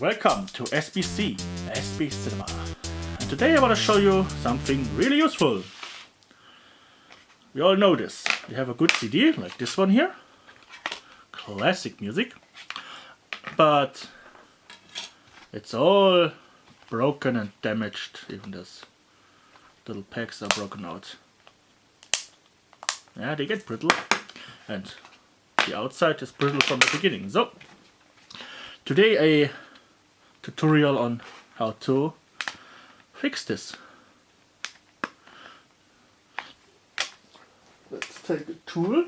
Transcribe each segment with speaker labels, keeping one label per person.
Speaker 1: welcome to SBC, SB Cinema. And today I want to show you something really useful. We all know this. You have a good CD, like this one here. Classic music. But it's all broken and damaged. Even those little packs are broken out. Yeah, they get brittle. And the outside is brittle from the beginning. So, today a tutorial on how to fix this. Let's take a tool.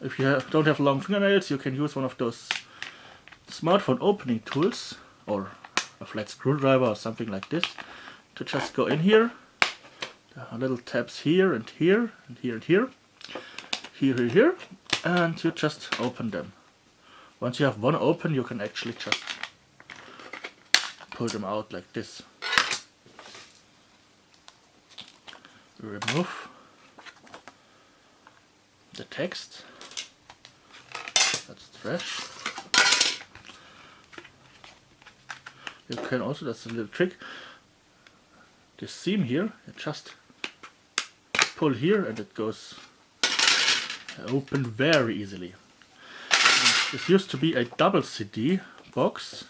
Speaker 1: If you don't have long fingernails, you can use one of those smartphone opening tools or a flat screwdriver or something like this to just go in here. There are little tabs here and here and here and here. Here, and you just open them. Once you have one open, you can actually just pull them out like this. Remove the text. That's trash. You can also, that's a little trick, this seam here, you just pull here and it goes open very easily. This used to be a double CD box,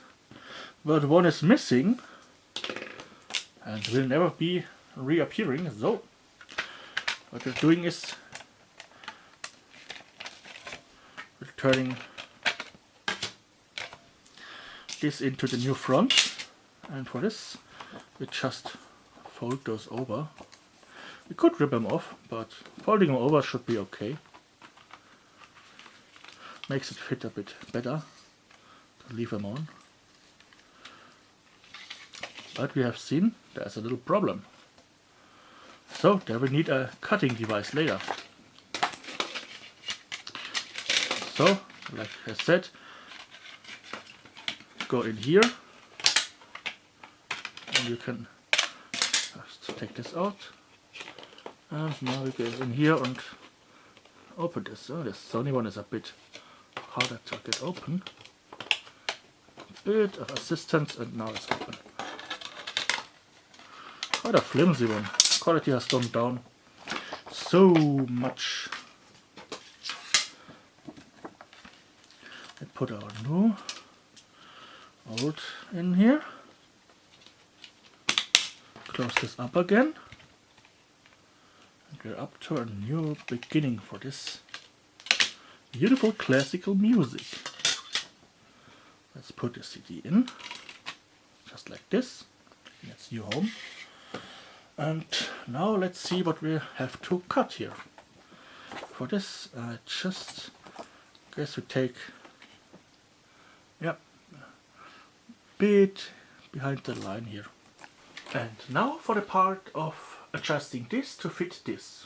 Speaker 1: but one is missing and will never be reappearing. So what we're doing is we're turning this into the new front, and for this we just fold those over. We could rip them off, but folding them over should be okay. Makes it fit a bit better to leave them on. But we have seen there's a little problem. So there we need a cutting device later. So, like I said, go in here and you can just take this out. And now we go in here and open this. So this Sony one is a bit harder to get open. A bit of assistance and now it's open. Quite a flimsy one. Quality has gone down so much. We put our new old in here. Close this up again. And we're up to a new beginning for this beautiful classical music. Let's put the CD in, just like this. That's new home. And now let's see what we have to cut here. For this, just guess we take, bit behind the line here. And now for the part of adjusting this to fit this,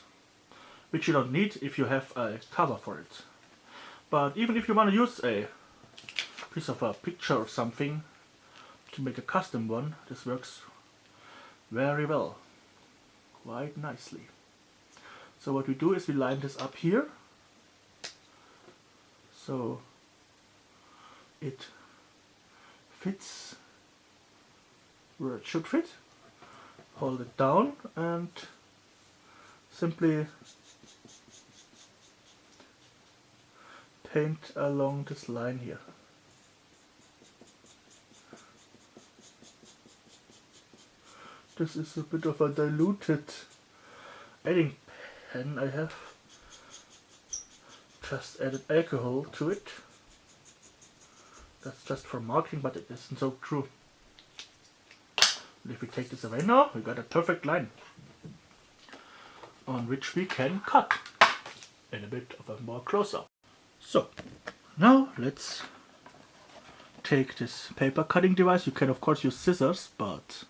Speaker 1: which you don't need if you have a cover for it. But even if you want to use a piece of a picture or something to make a custom one, this works very well, quite nicely. So what we do is we line this up here, so it fits where it should fit. Hold it down and simply paint along this line here. This is a bit of a diluted adding pen I have. Just added alcohol to it. That's just for marking, but it isn't so true. And if we take this away now, we got a perfect line on which we can cut in a bit of a more close-up. So, now let's take this paper cutting device. You can of course use scissors, but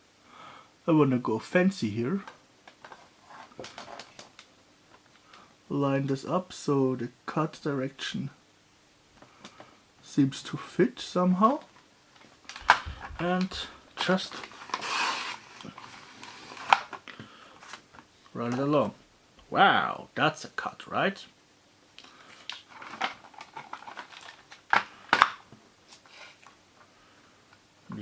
Speaker 1: I want to go fancy here. Line this up so the cut direction seems to fit somehow. And just run it along. Wow, that's a cut, right?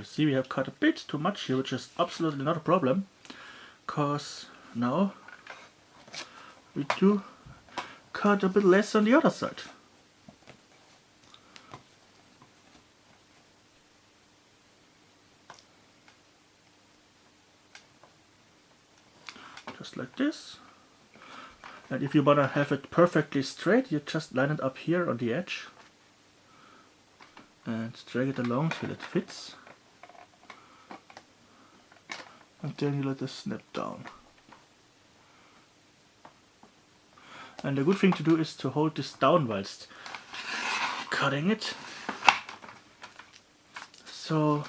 Speaker 1: see we have cut a bit too much here, which is absolutely not a problem, because now we do cut a bit less on the other side. Just like this. And if you want to have it perfectly straight, you just line it up here on the edge and drag it along till it fits. And then you let it snap down. And the good thing to do is to hold this down whilst cutting it, so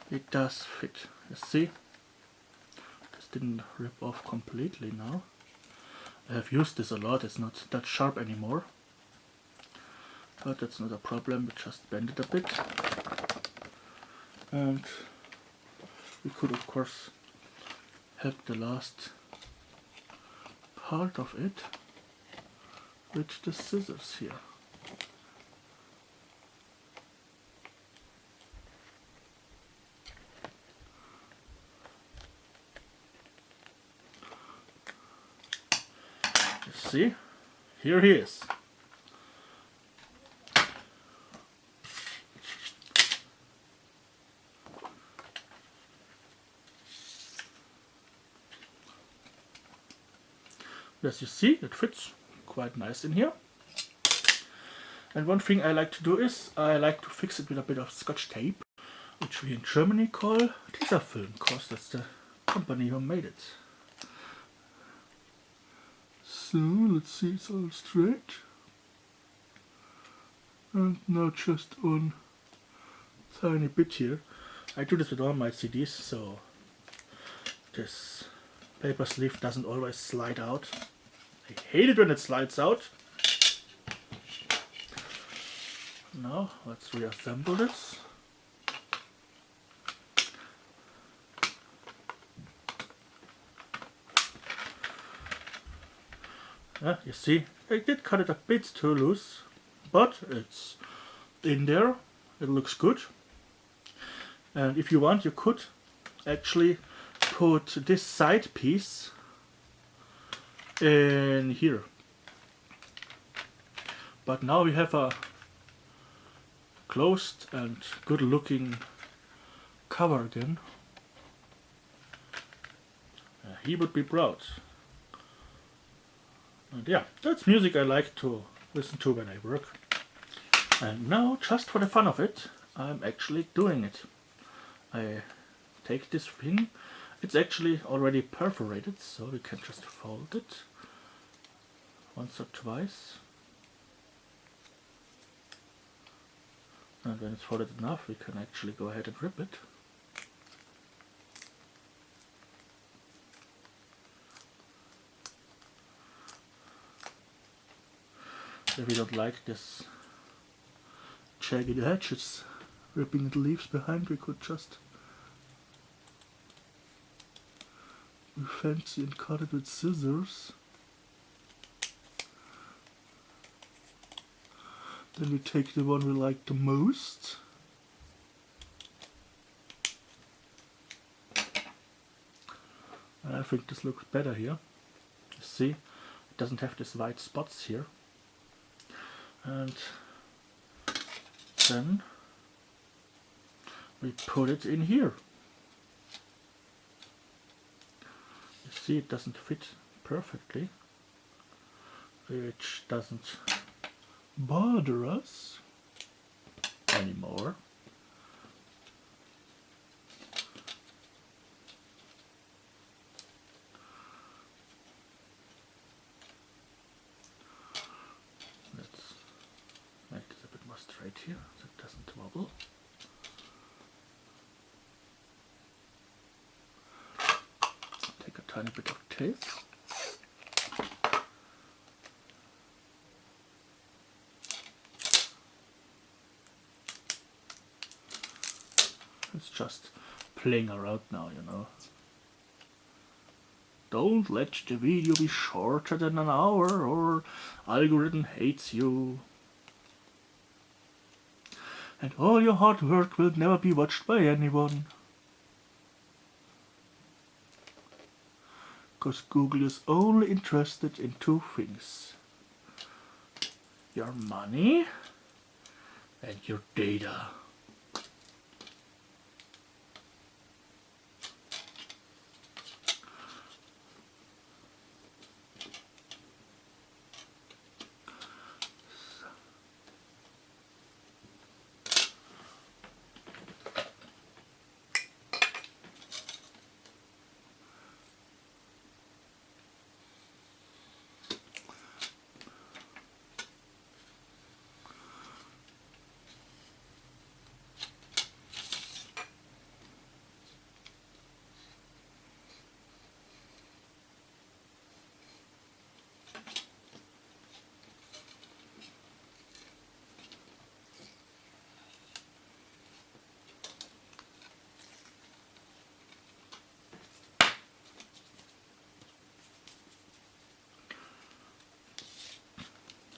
Speaker 1: it does fit. You see, this didn't rip off completely now. I have used this a lot, it's not that sharp anymore, but that's not a problem, we just bend it a bit. And we could of course have the last part of it with the scissors here. You see, here he is. As you see, it fits quite nice in here. And one thing I like to do is I like to fix it with a bit of Scotch tape, which we in Germany call Tesafilm, because that's the company who made it. So let's see, it's all straight. And now just on tiny bit here. I do this with all my CDs, so this paper sleeve doesn't always slide out. I hate it when it slides out. Now let's reassemble this. You see, I did cut it a bit too loose, but it's in there, it looks good. And if you want, you could actually put this side piece in here. But now we have a closed and good looking cover again. He would be proud. And yeah, that's music I like to listen to when I work. And now, just for the fun of it, I'm actually doing it. I take this thing, it's actually already perforated, so we can just fold it once or twice. And when it's folded enough, we can actually go ahead and rip it. If we don't like this jagged edges ripping the leaves behind, we could just be fancy and cut it with scissors. Then we take the one we like the most. And I think this looks better here. You see, it doesn't have these white spots here. And then we put it in here. You see, it doesn't fit perfectly, which doesn't bother us anymore. Let's make this a bit more straight here so it doesn't wobble. Take a tiny bit of tape. It's just playing around now, you know. Don't let the video be shorter than an hour or algorithm hates you. And all your hard work will never be watched by anyone. Because Google is only interested in two things. Your money and your data.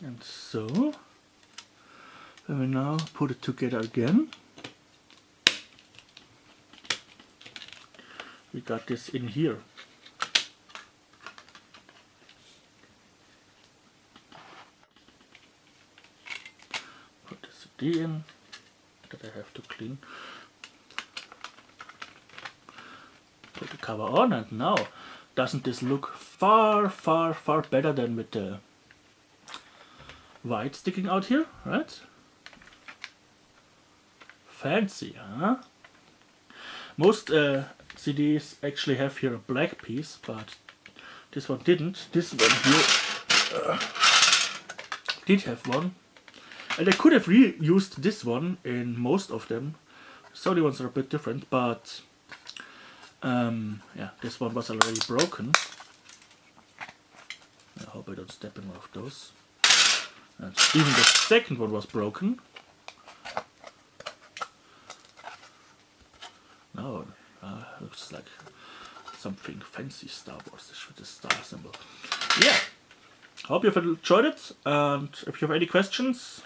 Speaker 1: And so, when we now put it together again, we got this in here. Put the CD in, that I have to clean. Put the cover on, and now, doesn't this look far, far, far better than with the white sticking out here, right? Fancy, huh? Most CDs actually have here a black piece, but this one didn't. This one here did have one. And I could have reused this one in most of them. Sony ones are a bit different, but yeah, this one was already broken. I hope I don't step in one of those. And even the second one was broken. Now looks like something fancy Star Wars with the star symbol. Yeah, hope you've enjoyed it, and if you have any questions,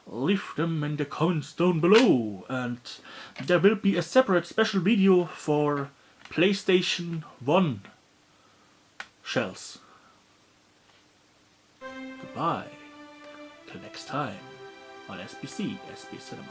Speaker 1: leave them in the comments down below. And there will be a separate special video for PlayStation 1 shells. Goodbye, till next time on SBC, SB Cinema.